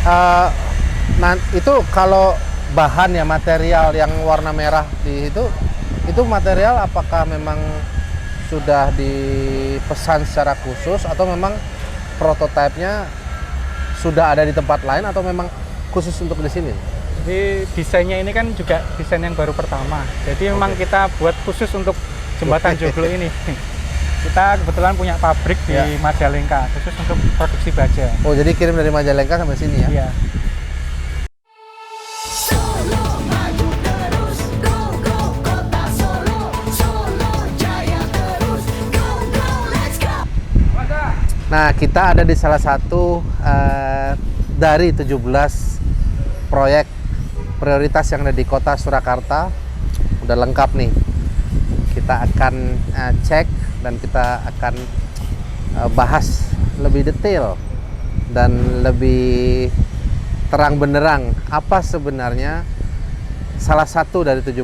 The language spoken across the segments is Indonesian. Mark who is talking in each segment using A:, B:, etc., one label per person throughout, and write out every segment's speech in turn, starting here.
A: Eh, nah itu kalau bahan ya, material yang warna merah di itu material apakah memang sudah dipesan secara khusus atau memang prototipenya sudah ada di tempat lain atau memang khusus untuk di sini?
B: Jadi desainnya ini kan juga desain yang baru pertama. Jadi memang kita buat khusus untuk jembatan Joglo ini. Kita kebetulan punya pabrik di Majalengka khusus untuk produksi baja.
A: Oh, jadi kirim dari Majalengka sampai sini ya?
B: Iya.
C: Solo maju terus, go go kota Solo, Solo jaya terus, go go let's go.
A: Nah, kita ada di salah satu dari 17 proyek prioritas yang ada di kota Surakarta. Udah lengkap nih. Kita akan cek dan kita akan bahas lebih detail dan lebih terang benderang apa sebenarnya salah satu dari 17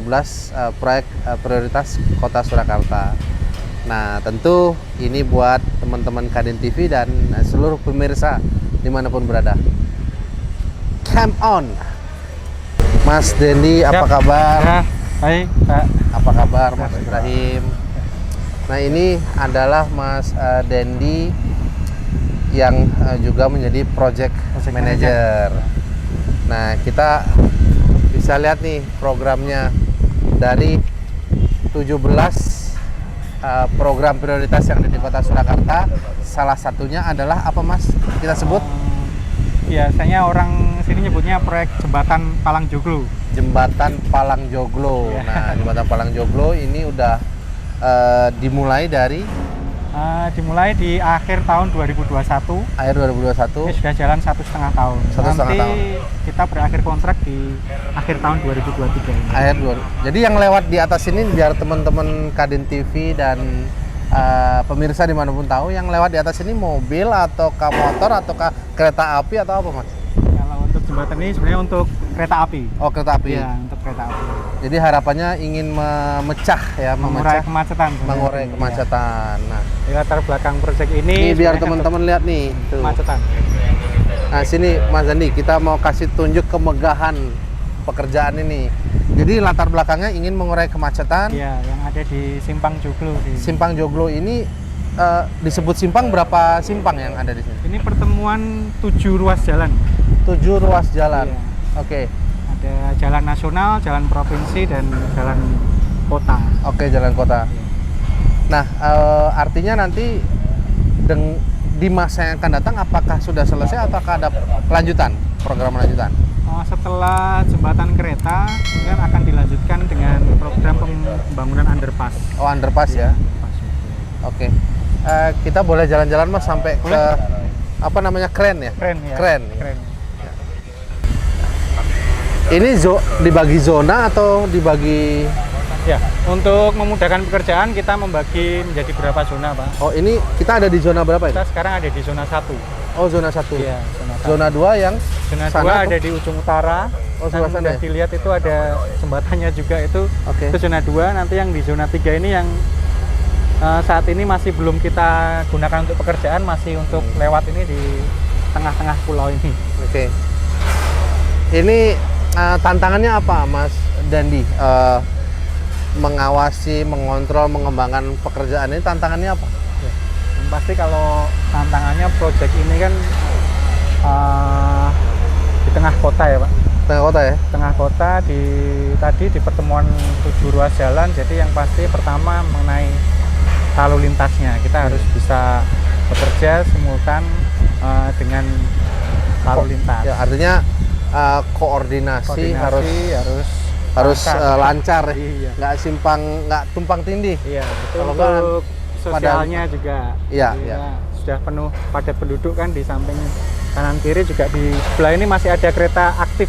A: proyek prioritas kota Surakarta. Nah, tentu ini buat teman-teman Kadin TV dan seluruh pemirsa dimanapun berada. Come on, Mas Dendi, apa kabar?
B: Ya, baik, Pak.
A: Apa kabar, Mas Ibrahim? Nah, ini adalah Mas Dendi yang juga menjadi project manager. Nah, kita bisa lihat nih programnya dari 17 program prioritas yang ada di Kota Surakarta. Salah satunya adalah apa, Mas? Kita sebut
B: Biasanya orang sini nyebutnya proyek jembatan Palang Joglo.
A: Jembatan Palang Joglo.
B: Ya.
A: Nah, Jembatan Palang Joglo ini udah dimulai dari
B: Dimulai di akhir tahun 2021.
A: akhir 2021.
B: Ini sudah jalan 1,5 tahun.
A: 1,5
B: Nanti
A: tahun.
B: kita berakhir kontrak di akhir tahun 2023 ini.
A: Akhir 20. Jadi yang lewat di atas ini biar teman-teman Kadin TV dan pemirsa dimanapun tahu, yang lewat di atas ini mobil ataukah motor ataukah kereta api atau apa, Mas?
B: Kalau untuk jembatan ini sebenarnya untuk kereta api.
A: Oh, kereta api.
B: Iya, untuk kereta api.
A: Jadi harapannya ingin memecah ya,
B: Mengurai kemacetan. sebenarnya.
A: mengurai kemacetan. Nah,
B: Di latar belakang proyek ini
A: ini biar
B: sebenarnya
A: teman-teman lihat nih.
B: untuk
A: Tuh.
B: kemacetan.
A: Nah, sini Mas Dandi, kita mau kasih tunjuk kemegahan pekerjaan ini. Jadi latar belakangnya ingin mengurai kemacetan.
B: Iya, yang ada di Simpang Joglo.
A: Simpang Joglo ini disebut simpang, berapa simpang yang ada di sini?
B: Ini pertemuan 7 ruas jalan.
A: 7 ruas jalan.
B: Iya.
A: Oke.
B: Ada jalan nasional, jalan provinsi, dan jalan kota.
A: Oke, jalan kota. Nah, artinya nanti di masa yang akan datang apakah sudah selesai ataukah ada lanjutan, program lanjutan?
B: Setelah jembatan kereta, kemudian akan dilanjutkan dengan program pembangunan underpass.
A: Oh, underpass ya. Oke. Kita boleh jalan-jalan, Mas, sampai ke apa namanya, kren ya?
B: Keren ya.
A: Kren.
B: Keren.
A: Ini dibagi zona atau dibagi?
B: Ya, untuk memudahkan pekerjaan kita membagi menjadi berapa zona, Pak.
A: Oh, ini kita ada di zona berapa ini?
B: Kita sekarang ada di zona 1.
A: Oh, zona 1.
B: Iya, zona 1.
A: Zona 2 yang
B: Zona
A: sana
B: 2
A: tuh?
B: ada di ujung utara.
A: Oh, sebelah
B: Dan
A: sana
B: sudah
A: ya?
B: dilihat itu ada jembatannya juga itu.
A: Oke.
B: Itu zona 2. Nanti yang di zona 3 ini yang saat ini masih belum kita gunakan untuk pekerjaan, masih untuk lewat ini di tengah-tengah pulau ini.
A: Oke. Ini tantangannya apa, Mas Dandi? Mengawasi, mengontrol, mengembangkan pekerjaan ini tantangannya apa?
B: Yang pasti kalau tantangannya proyek ini kan di tengah kota ya, Pak.
A: Tengah kota ya?
B: Tengah kota tadi di pertemuan 7 ruas jalan. Jadi yang pasti pertama mengenai lalu lintasnya, kita harus bisa bekerja simultan dengan lalu lintas.
A: Ya, artinya koordinasi harus lancar,
B: Iya.
A: nggak tumpang tindih.
B: Iya, betul.
A: Kalau nggak,
B: Untuk sosialnya juga.
A: Iya,
B: Jadi
A: iya.
B: Sudah penuh padat penduduk kan, di samping kanan kiri juga di sebelah ini masih ada kereta aktif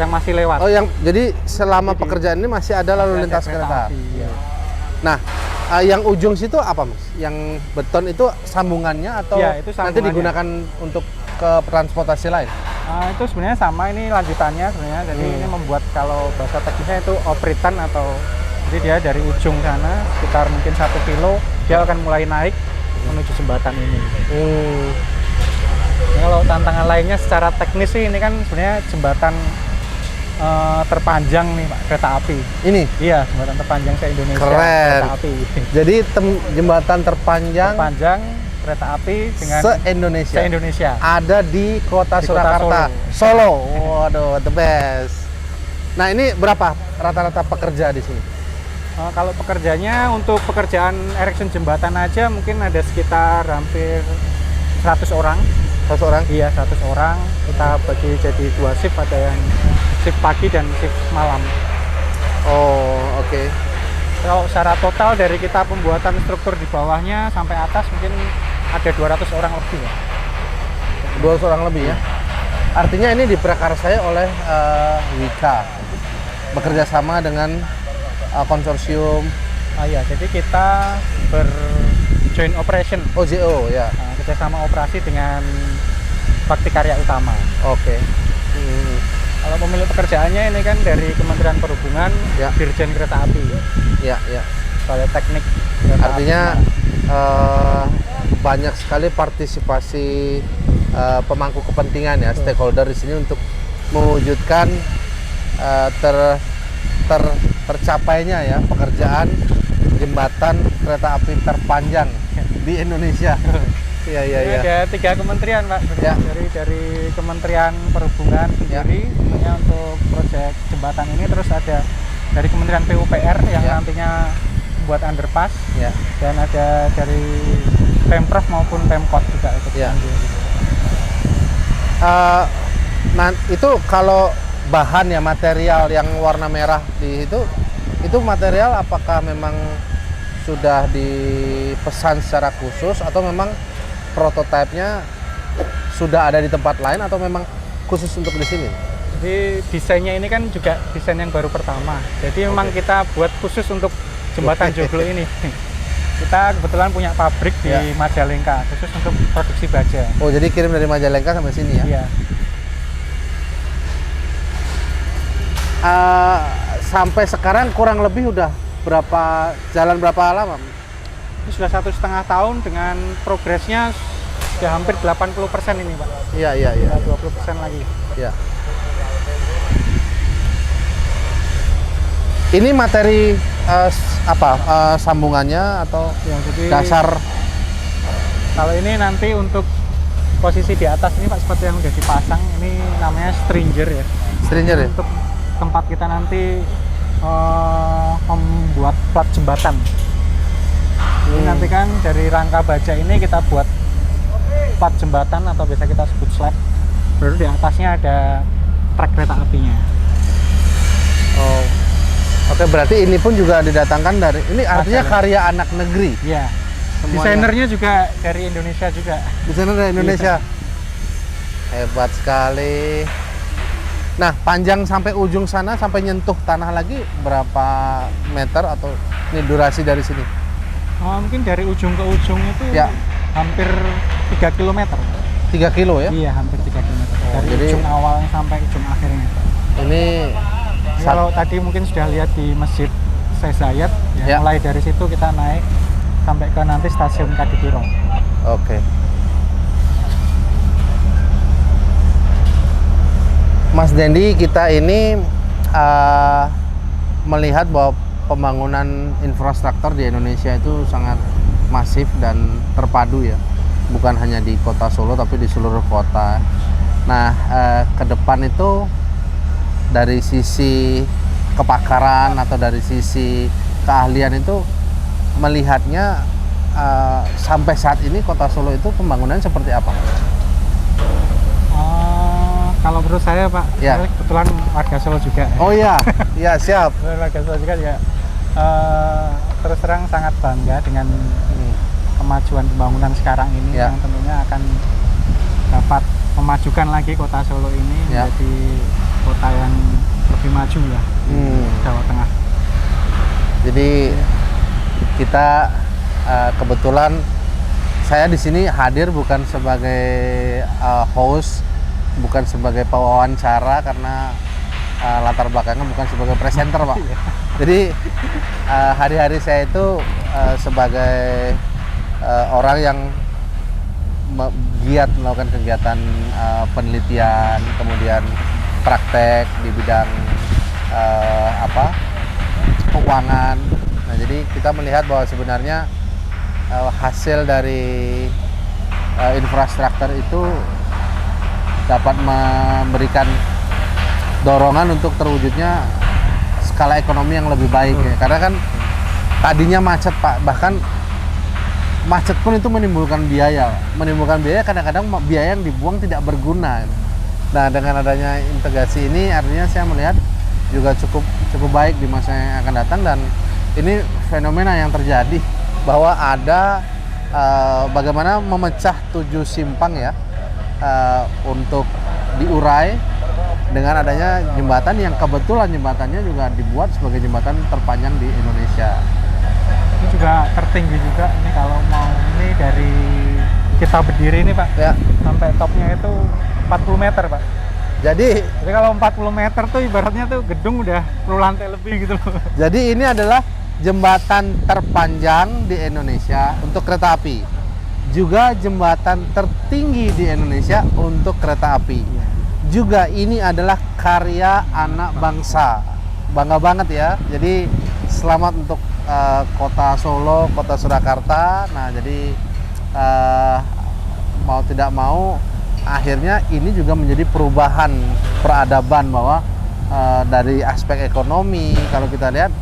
B: yang masih lewat.
A: Oh, jadi selama
B: Jadi,
A: pekerjaan ini masih ada lalu
B: Ada
A: lintas kereta.
B: api, iya.
A: Nah, yang ujung situ apa, Mas? Yang beton itu sambungannya atau
B: Iya, itu
A: nanti
B: sambungannya.
A: digunakan untuk ke transportasi lain?
B: Itu sebenarnya sama, ini lanjutannya sebenarnya. Jadi ini membuat, kalau bahasa teknisnya itu opritan, atau jadi dia dari ujung sana sekitar mungkin 1 kilo dia akan mulai naik menuju jembatan ini. Kalau tantangan lainnya secara teknis sih ini kan sebenarnya jembatan terpanjang nih Pak, kereta api.
A: Ini
B: Iya, jembatan terpanjang se-Indonesia
A: Keren.
B: kereta api.
A: jadi jembatan terpanjang
B: Terpanjang kereta api dengan
A: se-Indonesia.
B: se-Indonesia.
A: Ada di kota
B: Di kota
A: Surakarta, Solo. Waduh, the best. Nah, ini berapa rata-rata pekerja di sini?
B: Kalau pekerjanya untuk pekerjaan erection jembatan aja mungkin ada sekitar hampir 100 orang.
A: 100 orang?
B: Iya, 100 orang. Kita bagi jadi 2 shift, ada yang shift pagi dan shift malam.
A: Oh, oke.
B: Kalau secara total dari kita pembuatan struktur di bawahnya sampai atas mungkin ada 200 orang lebih ya.
A: 200 orang lebih ya. Artinya ini diprakarsai oleh Wika, bekerja sama dengan konsorsium
B: Iya, jadi kita joint operation,
A: OJO ya.
B: kerjasama operasi dengan Bakti Karya Utama.
A: Oke.
B: Kalau pemilik pekerjaannya ini kan dari Kementerian Perhubungan,
A: Ya.
B: Dirjen Kereta Api,
A: Ya, ya.
B: Balai Teknik Kereta
A: Artinya
B: Api.
A: banyak sekali partisipasi pemangku kepentingan ya, stakeholder di sini untuk mewujudkan tercapainya ya pekerjaan jembatan kereta api terpanjang di Indonesia. Iya, iya,
B: Ini
A: iya.
B: ada 3 kementerian Pak.
A: Ya.
B: Dari Kementerian Perhubungan sendiri tentunya untuk proyek jembatan ini, terus ada dari Kementerian PUPR yang
A: Ya.
B: nantinya buat underpass,
A: Ya.
B: dan ada dari Pemprov maupun Pemkot juga ikut
A: Ya.
B: andil.
A: Nah, itu kalau bahan ya, material yang warna merah di itu material apakah memang sudah dipesan secara khusus atau memang prototipenya sudah ada di tempat lain atau memang khusus untuk di sini?
B: Jadi desainnya ini kan juga desain yang baru pertama. Jadi memang kita buat khusus untuk jembatan Joglo ini. Kita kebetulan punya pabrik di
A: Ya.
B: Majalengka khusus untuk produksi baja.
A: Oh, jadi kirim dari Majalengka sampai sini ya?
B: Iya.
A: Sampai sekarang kurang lebih udah jalan berapa lama?
B: Ini sudah 1,5 tahun dengan progresnya sudah hampir 80% ini Pak.
A: Iya, iya, iya.
B: Tinggal 20% lagi.
A: Ya. Ini materi sambungannya atau
B: Ya, jadi
A: dasar?
B: kalau ini nanti untuk posisi di atas ini Pak, seperti yang udah dipasang, ini namanya stringer ya.
A: Stringer ya?
B: Untuk tempat kita nanti membuat plat jembatan. Jadi nanti kan dari rangka baja ini kita buat plat jembatan atau biasa kita sebut slab. Baru di atasnya ada trek kereta apinya.
A: Oh. Oke, berarti ini pun juga didatangkan dari ini, artinya
B: Majalah.
A: karya anak negeri.
B: Iya.
A: Semuanya.
B: Desainernya juga dari Indonesia juga.
A: Desainer dari Indonesia. Hebat sekali. Nah, panjang sampai ujung sana sampai nyentuh tanah lagi berapa meter atau ini durasi dari sini?
B: Mungkin dari ujung ke ujung itu
A: Ya.
B: hampir 3 km.
A: 3 kilo ya?
B: Iya, hampir 3 km. Dari
A: jadi-
B: ujung awalnya sampai ujung akhirnya.
A: Ini
B: Kalau tadi mungkin sudah lihat di Masjid Syekh Zayed,
A: Ya.
B: ya, mulai dari situ kita naik sampai ke nanti stasiun Kadipiro.
A: oke. Mas Dendi, kita ini melihat bahwa pembangunan infrastruktur di Indonesia itu sangat masif dan terpadu ya, bukan hanya di kota Solo tapi di seluruh kota. Nah, ke depan itu dari sisi kepakaran atau dari sisi keahlian itu melihatnya sampai saat ini kota Solo itu pembangunan seperti apa?
B: Kalau menurut saya Pak,
A: Ya.
B: saya kebetulan warga Solo juga.
A: Oh iya, ya siap.
B: Warga Solo juga ya. Terus terang sangat bangga dengan kemajuan pembangunan sekarang ini,
A: Ya.
B: yang tentunya akan dapat memajukan lagi kota Solo ini
A: Ya.
B: menjadi kota yang lebih maju ya di Jawa Tengah.
A: Jadi kita kebetulan saya di sini hadir bukan sebagai host, bukan sebagai pewawancara karena latar belakangnya bukan sebagai presenter Pak. Jadi hari-hari saya itu sebagai orang yang giat melakukan kegiatan penelitian, kemudian praktek di bidang keuangan. Nah, jadi kita melihat bahwa sebenarnya hasil dari infrastruktur itu dapat memberikan dorongan untuk terwujudnya skala ekonomi yang lebih baik ya. Karena kan tadinya macet Pak, bahkan macet pun itu menimbulkan biaya. Menimbulkan biaya, kadang-kadang biaya yang dibuang tidak berguna. Nah, dengan adanya integrasi ini artinya saya melihat juga cukup baik di masa yang akan datang, dan ini fenomena yang terjadi bahwa ada bagaimana memecah 7 simpang ya untuk diurai dengan adanya jembatan yang kebetulan jembatannya juga dibuat sebagai jembatan terpanjang di Indonesia.
B: Ini juga tertinggi juga ini kalau mau ini dari kita berdiri ini Pak
A: Ya.
B: sampai topnya itu 40 meter Pak.
A: Jadi
B: Kalau 40 meter tuh ibaratnya tuh gedung udah 10 lantai lebih gitu loh.
A: Jadi ini adalah jembatan terpanjang di Indonesia untuk kereta api. Juga jembatan tertinggi di Indonesia untuk kereta api. Juga ini adalah karya anak bangsa. Bangga banget ya. Jadi selamat untuk Kota Solo, Kota Surakarta. Nah, jadi mau tidak mau akhirnya ini juga menjadi perubahan peradaban bahwa dari aspek ekonomi kalau kita lihat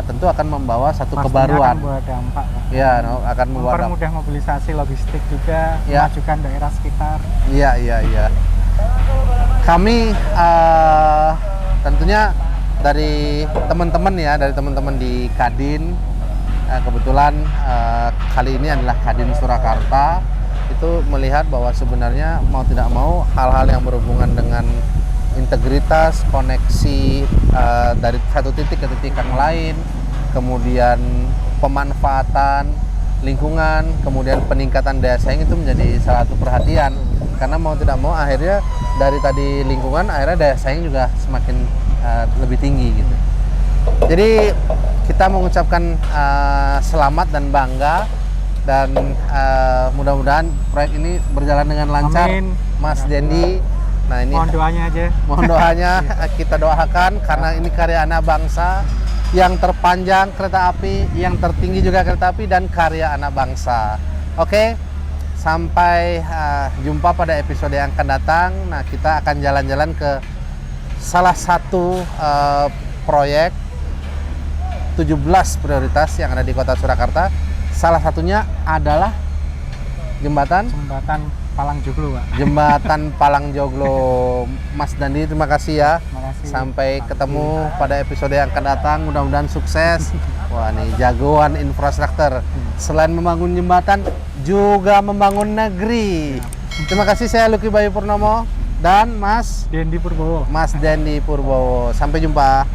A: tentu akan membawa satu
B: Pastinya
A: kebaruan.
B: akan membawa dampak Pak.
A: Ya, akan membawa dampak.
B: Mempermudah mobilisasi logistik juga,
A: Ya.
B: memajukan daerah sekitar.
A: Iya. Kami tentunya dari teman-teman di Kadin, kebetulan kali ini adalah Kadin Surakarta, itu melihat bahwa sebenarnya mau tidak mau hal-hal yang berhubungan dengan integritas, koneksi dari satu titik ke titik yang lain, kemudian pemanfaatan lingkungan, kemudian peningkatan daya saing itu menjadi salah satu perhatian. Karena mau tidak mau akhirnya dari tadi lingkungan, akhirnya daya saing juga semakin lebih tinggi gitu. Jadi kita mengucapkan selamat dan bangga, dan mudah-mudahan proyek ini berjalan dengan lancar.
B: Amin.
A: Mas Dendi. Nah, ini
B: Mohon doanya aja.
A: mohon doanya kita doakan karena ini karya anak bangsa yang terpanjang kereta api, yang tertinggi juga kereta api, dan karya anak bangsa. Oke, sampai jumpa pada episode yang akan datang. Nah, kita akan jalan-jalan ke salah satu proyek 17 prioritas yang ada di Kota Surakarta. Salah satunya adalah jembatan
B: Palang Joglo Pak.
A: Jembatan Palang Joglo. Mas Dandi, terima kasih ya.
B: Terima kasih.
A: Sampai ketemu pada episode yang akan datang. Mudah-mudahan sukses. Wah, nih jagoan infrastruktur. Selain membangun jembatan, juga membangun negeri. Terima kasih, saya Lucky Bayu Purnomo dan Mas
B: Dendi Purbowo.
A: Dendi Purbowo. Sampai jumpa.